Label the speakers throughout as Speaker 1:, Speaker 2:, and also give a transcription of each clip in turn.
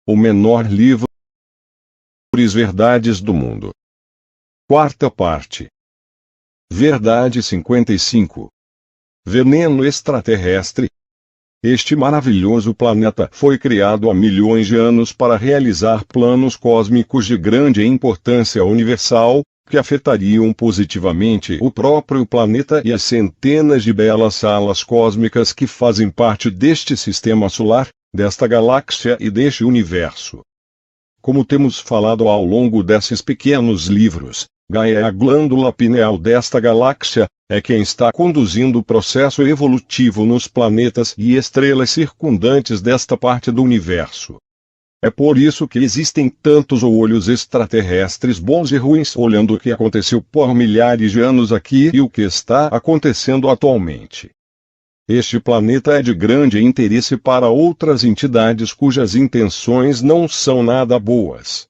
Speaker 1: o menor livro. Verdades do mundo. Quarta parte. Verdade 55. Veneno extraterrestre. Este maravilhoso planeta foi criado há milhões de anos para realizar planos cósmicos de grande importância universal, que afetariam positivamente o próprio planeta e as centenas de belas salas cósmicas que fazem parte deste sistema solar, desta galáxia e deste universo. Como temos falado ao longo desses pequenos livros, Gaia é a glândula pineal desta galáxia, é quem está conduzindo o processo evolutivo nos planetas e estrelas circundantes desta parte do universo. É por isso que existem tantos olhos extraterrestres bons e ruins olhando o que aconteceu por milhares de anos aqui e o que está acontecendo atualmente. Este planeta é de grande interesse para outras entidades cujas intenções não são nada boas.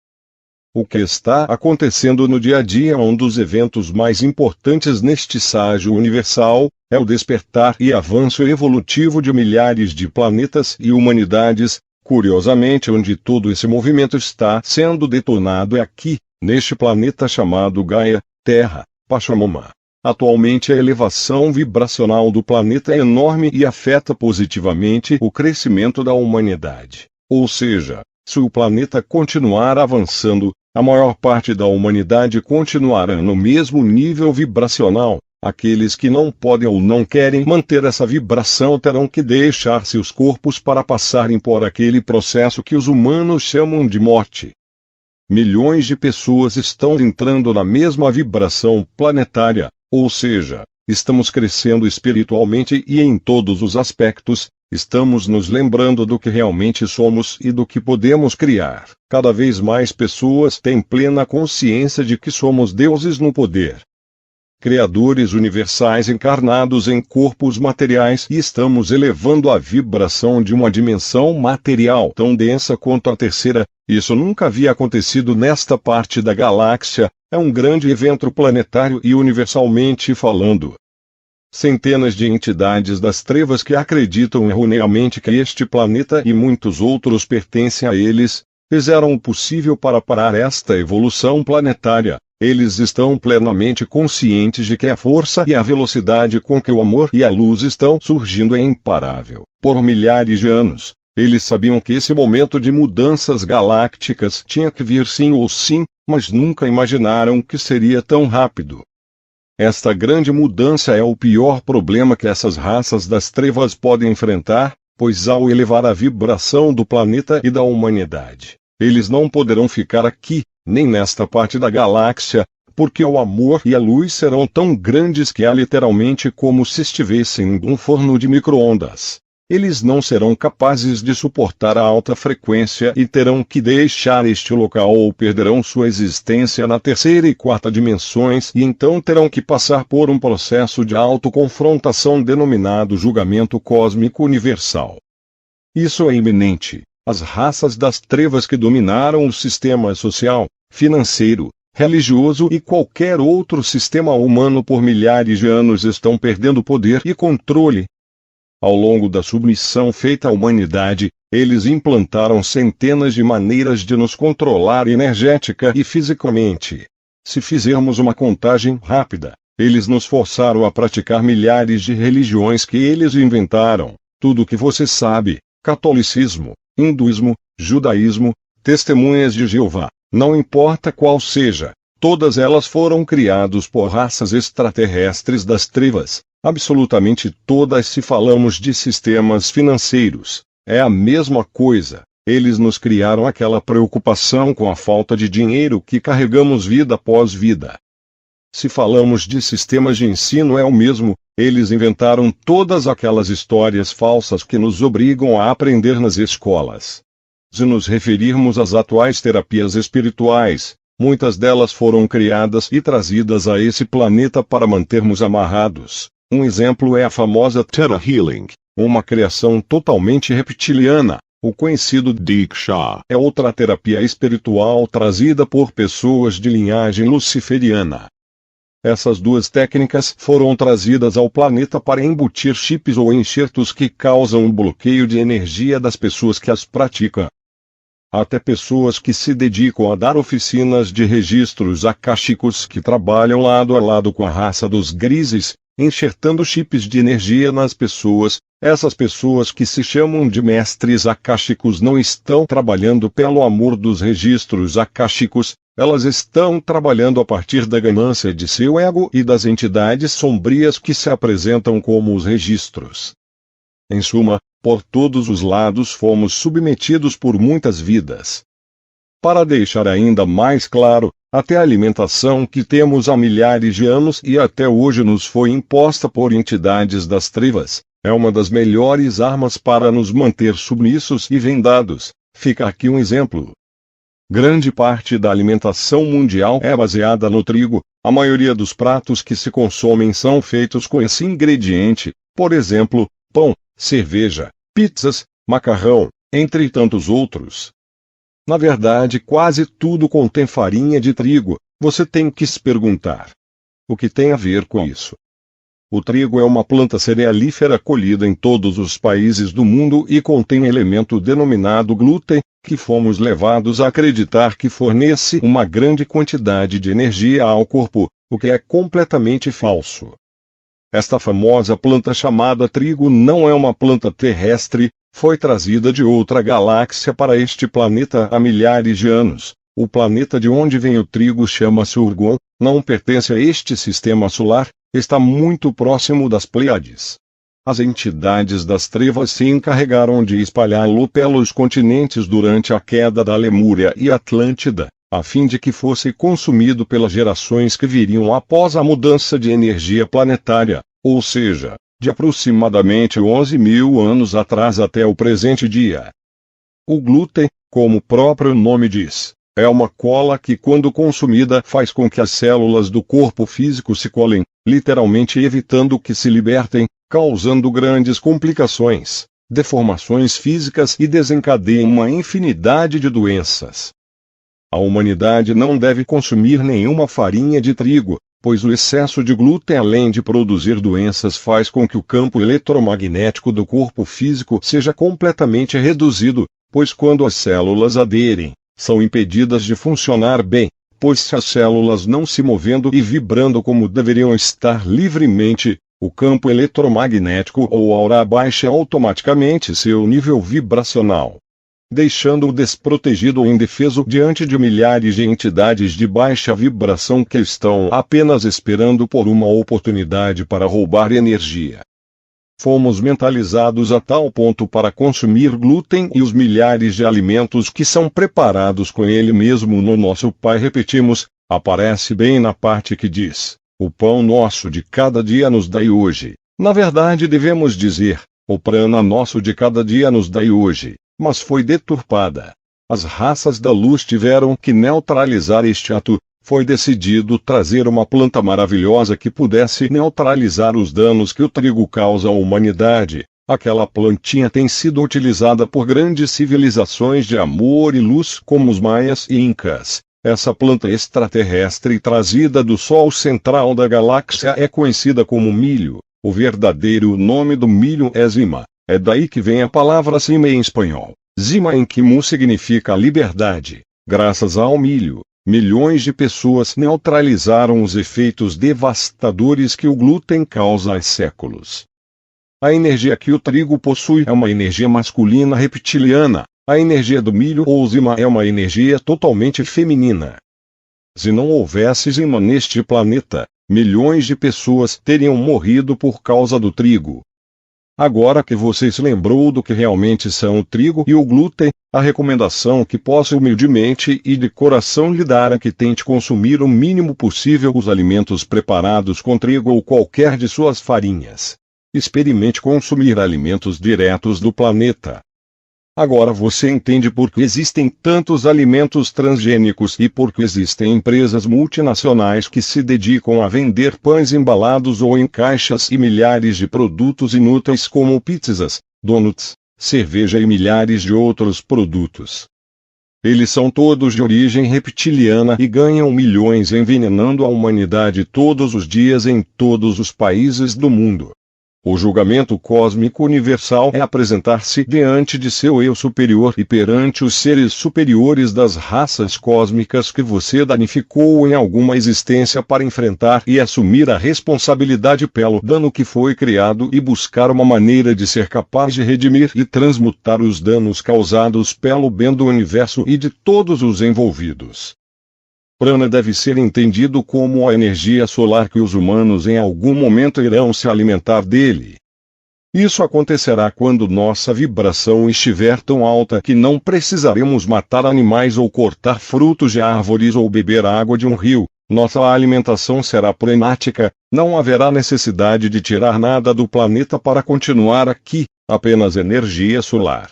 Speaker 1: O que está acontecendo no dia a dia é um dos eventos mais importantes neste estágio universal, é o despertar e avanço evolutivo de milhares de planetas e humanidades. Curiosamente, onde todo esse movimento está sendo detonado é aqui, neste planeta chamado Gaia, Terra, Pachamama. Atualmente a elevação vibracional do planeta é enorme e afeta positivamente o crescimento da humanidade. Ou seja, se o planeta continuar avançando, a maior parte da humanidade continuará no mesmo nível vibracional. Aqueles que não podem ou não querem manter essa vibração terão que deixar seus corpos para passarem por aquele processo que os humanos chamam de morte. Milhões de pessoas estão entrando na mesma vibração planetária, ou seja, estamos crescendo espiritualmente e em todos os aspectos. Estamos nos lembrando do que realmente somos e do que podemos criar. Cada vez mais pessoas têm plena consciência de que somos deuses no poder. Criadores universais encarnados em corpos materiais e estamos elevando a vibração de uma dimensão material tão densa quanto a terceira. Isso nunca havia acontecido nesta parte da galáxia, é um grande evento planetário e universalmente falando. Centenas de entidades das trevas que acreditam erroneamente que este planeta e muitos outros pertencem a eles, fizeram o possível para parar esta evolução planetária. Eles estão plenamente conscientes de que a força e a velocidade com que o amor e a luz estão surgindo é imparável. Por milhares de anos, eles sabiam que esse momento de mudanças galácticas tinha que vir sim ou sim, mas nunca imaginaram que seria tão rápido. Esta grande mudança é o pior problema que essas raças das trevas podem enfrentar, pois ao elevar a vibração do planeta e da humanidade, eles não poderão ficar aqui, nem nesta parte da galáxia, porque o amor e a luz serão tão grandes que é literalmente como se estivessem em um forno de micro-ondas. Eles não serão capazes de suportar a alta frequência e terão que deixar este local ou perderão sua existência na terceira e quarta dimensões e então terão que passar por um processo de autoconfrontação denominado julgamento cósmico universal. Isso é iminente. As raças das trevas que dominaram o sistema social, financeiro, religioso e qualquer outro sistema humano por milhares de anos estão perdendo poder e controle. Ao longo da submissão feita à humanidade, eles implantaram centenas de maneiras de nos controlar energética e fisicamente. Se fizermos uma contagem rápida, eles nos forçaram a praticar milhares de religiões que eles inventaram. Tudo o que você sabe: catolicismo, hinduísmo, judaísmo, testemunhas de Jeová, não importa qual seja, todas elas foram criadas por raças extraterrestres das trevas. Absolutamente todas. Se falamos de sistemas financeiros, é a mesma coisa. Eles nos criaram aquela preocupação com a falta de dinheiro que carregamos vida após vida. Se falamos de sistemas de ensino é o mesmo. Eles inventaram todas aquelas histórias falsas que nos obrigam a aprender nas escolas. Se nos referirmos às atuais terapias espirituais, muitas delas foram criadas e trazidas a esse planeta para mantermos amarrados. Um exemplo é a famosa Theta Healing, uma criação totalmente reptiliana. O conhecido Diksha é outra terapia espiritual trazida por pessoas de linhagem luciferiana. Essas duas técnicas foram trazidas ao planeta para embutir chips ou enxertos que causam um bloqueio de energia das pessoas que as praticam. até pessoas que se dedicam a dar oficinas de registros akáshicos que trabalham lado a lado com a raça dos grises, enxertando chips de energia nas pessoas. Essas pessoas que se chamam de mestres akáshicos não estão trabalhando pelo amor dos registros akáshicos, elas estão trabalhando a partir da ganância de seu ego e das entidades sombrias que se apresentam como os registros. Em suma, por todos os lados fomos submetidos por muitas vidas. Para deixar ainda mais claro, até a alimentação que temos há milhares de anos e até hoje nos foi imposta por entidades das trevas, é uma das melhores armas para nos manter submissos e vendados. Fica aqui um exemplo. Grande parte da alimentação mundial é baseada no trigo. A maioria dos pratos que se consomem são feitos com esse ingrediente, por exemplo, pão, cerveja, pizzas, macarrão, entre tantos outros. Na verdade, quase tudo contém farinha de trigo. Você tem que se perguntar: o que tem a ver com isso? O trigo é uma planta cerealífera colhida em todos os países do mundo e contém um elemento denominado glúten, que fomos levados a acreditar que fornece uma grande quantidade de energia ao corpo, o que é completamente falso. Esta famosa planta chamada trigo não é uma planta terrestre, foi trazida de outra galáxia para este planeta há milhares de anos. O planeta de onde vem o trigo chama-se Urgon, não pertence a este sistema solar, está muito próximo das Pleiades. As entidades das trevas se encarregaram de espalhá-lo pelos continentes durante a queda da Lemúria e Atlântida, a fim de que fosse consumido pelas gerações que viriam após a mudança de energia planetária, ou seja, de aproximadamente 11.000 anos atrás até o presente dia. O glúten, como o próprio nome diz, é uma cola que, quando consumida, faz com que as células do corpo físico se colem, literalmente evitando que se libertem, causando grandes complicações, deformações físicas e desencadeia uma infinidade de doenças. A humanidade não deve consumir nenhuma farinha de trigo, pois o excesso de glúten, além de produzir doenças, faz com que o campo eletromagnético do corpo físico seja completamente reduzido, pois quando as células aderem, são impedidas de funcionar bem, pois se as células não se movendo e vibrando como deveriam estar livremente, o campo eletromagnético ou aura baixa automaticamente seu nível vibracional, deixando-o desprotegido ou indefeso diante de milhares de entidades de baixa vibração que estão apenas esperando por uma oportunidade para roubar energia. Fomos mentalizados a tal ponto para consumir glúten e os milhares de alimentos que são preparados com ele mesmo no nosso Pai. Repetimos, aparece bem na parte que diz: o pão nosso de cada dia nos dai hoje. Na verdade devemos dizer, o prana nosso de cada dia nos dai hoje, mas foi deturpada. As raças da luz tiveram que neutralizar este ato. Foi decidido trazer uma planta maravilhosa que pudesse neutralizar os danos que o trigo causa à humanidade. Aquela plantinha tem sido utilizada por grandes civilizações de amor e luz como os maias e incas. Essa planta extraterrestre trazida do Sol central da galáxia é conhecida como milho. O verdadeiro nome do milho é zima. É daí que vem a palavra cima em espanhol. Zima em quimu significa liberdade. Graças ao milho, milhões de pessoas neutralizaram os efeitos devastadores que o glúten causa há séculos. A energia que o trigo possui é uma energia masculina reptiliana. A energia do milho ou zima é uma energia totalmente feminina. Se não houvesse zima neste planeta, milhões de pessoas teriam morrido por causa do trigo. Agora que você se lembrou do que realmente são o trigo e o glúten, a recomendação que posso humildemente e de coração lhe dar é que tente consumir o mínimo possível os alimentos preparados com trigo ou qualquer de suas farinhas. Experimente consumir alimentos diretos do planeta. Agora você entende por que existem tantos alimentos transgênicos e por que existem empresas multinacionais que se dedicam a vender pães embalados ou em caixas e milhares de produtos inúteis como pizzas, donuts, cerveja e milhares de outros produtos. Eles são todos de origem reptiliana e ganham milhões envenenando a humanidade todos os dias em todos os países do mundo. O julgamento cósmico universal é apresentar-se diante de seu eu superior e perante os seres superiores das raças cósmicas que você danificou em alguma existência para enfrentar e assumir a responsabilidade pelo dano que foi criado e buscar uma maneira de ser capaz de redimir e transmutar os danos causados pelo bem do universo e de todos os envolvidos. Prana deve ser entendido como a energia solar que os humanos em algum momento irão se alimentar dele. Isso acontecerá quando nossa vibração estiver tão alta que não precisaremos matar animais ou cortar frutos de árvores ou beber água de um rio. Nossa alimentação será pranática, não haverá necessidade de tirar nada do planeta para continuar aqui, apenas energia solar.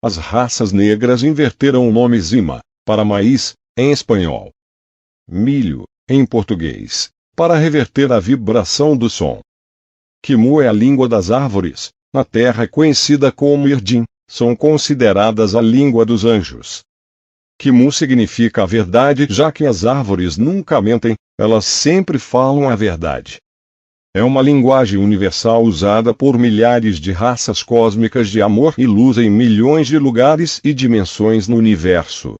Speaker 1: As raças negras inverteram o nome Zima, para maíz, em espanhol. Milho, em português, para reverter a vibração do som. Kimu é a língua das árvores, na terra conhecida como Irdim, são consideradas a língua dos anjos. Kimu significa a verdade, já que as árvores nunca mentem, elas sempre falam a verdade. É uma linguagem universal usada por milhares de raças cósmicas de amor e luz em milhões de lugares e dimensões no universo.